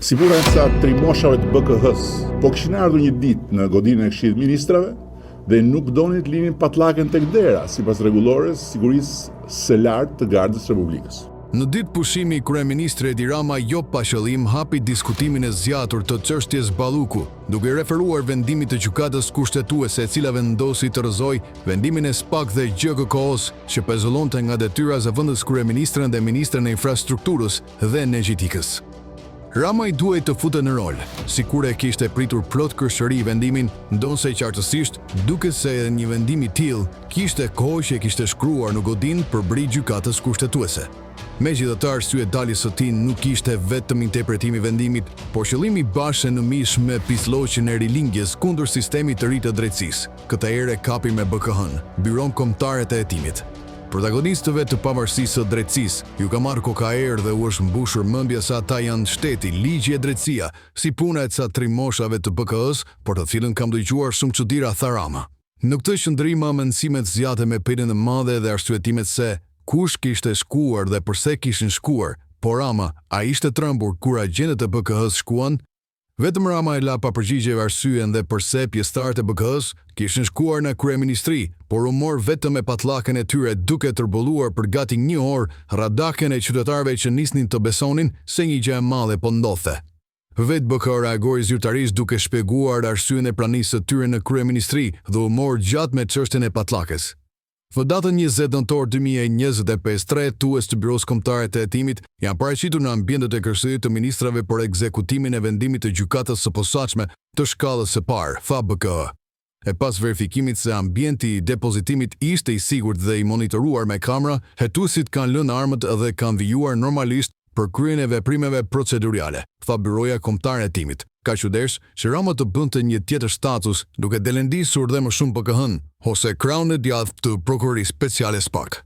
Siguranca trimoshave të BKH-s po kishin ardhur një ditë në godinën e Këshillit të Ministrave dhe nuk donin të linin patllaken tek dera sipas rregullores sigurisë së lartë të Gardës Republikës. Në ditë pushimi, kryeministri Edi Rama jo pa qëllim hapi diskutimin e zgjatur të çështjes Balluku, duke referuar vendimit të gjykatës kushtetuese e cila vendosi të rrëzoj vendimin e SPAK dhe GKK-s që pezullonte nga detyra zëvendës kryeministrën dhe ministrën e infrastrukturës dhe energjetikës. Rama i duhej të futet në rol, sikur e kishte pritur plot kërshëri vendimin, ndonse qartësisht duket se një vendim i tillë kishte kohë që kishte shkruar në godin për bri gjykatës kushtetuese. Megjithatë, arsye daljes së tij nuk ishte vetëm interpretimi i vendimit, por qëllimi bashkë në mish me pisllogjen e rilindjes kundër sistemit të ri të drejtësisë. Këtë herë kapi me BKH-n, Byron Kombëtare të Hetimit. Protagonistëve të pavarësisë së drejtësisë ju ka marrë kokaer dhe u është mbushur mendja se ata janë shteti, ligji e drejtësia, si puna e ca trimoshave të BKH-s, por të cilën kam dëgjuar shumë çuditëra, tha Rama. Në këtë qëndrim amendësimet zgjate me penën e madhe dhe arsyetimet se kush kishte shkuar dhe pse kishin shkuar, por Rama, ai ishte trembur kur agjentët e BKH-s shkuan. Vetëm Rama e la pa përgjigje arsyen dhe pse pjesëtarët e BKH-s kishin shkuar në kryeministri, por u mor vetëm me patllaken e tyre duke tërbulluar për gati një orë radaken e qytetarëve që nisnin të besonin se një gjë e madhe po ndodhte. Vetë BK reagoi zyrtarisht duke shpjeguar arsyen e pranisë së tyre në kryeministri dhe u mor gjatë me çështjen e patllakes. Në datën 20 nëntor 2025, 3 hetues të Byros Kombëtare të Hetimit janë paraqitur në ambientet e Këshillit të Ministrave për ekzekutimin e vendimit të gjykatës së posaçme të shkallës së parë, tha BK. E pas verifikimit se ambienti i depozitimit ishte i sigurt dhe i monitoruar me kamera, hetuesit kanë lënë armët dhe kanë vijuar normalisht për kryen e veprimeve procedurale, tha Byroja Kombëtare e Hetimit. Ka qytesh që Rama të bënte një tjetër status duke delendisur dhe më shumë BKH-n ose krahun e djathtë të prokurorisë speciale SPAK.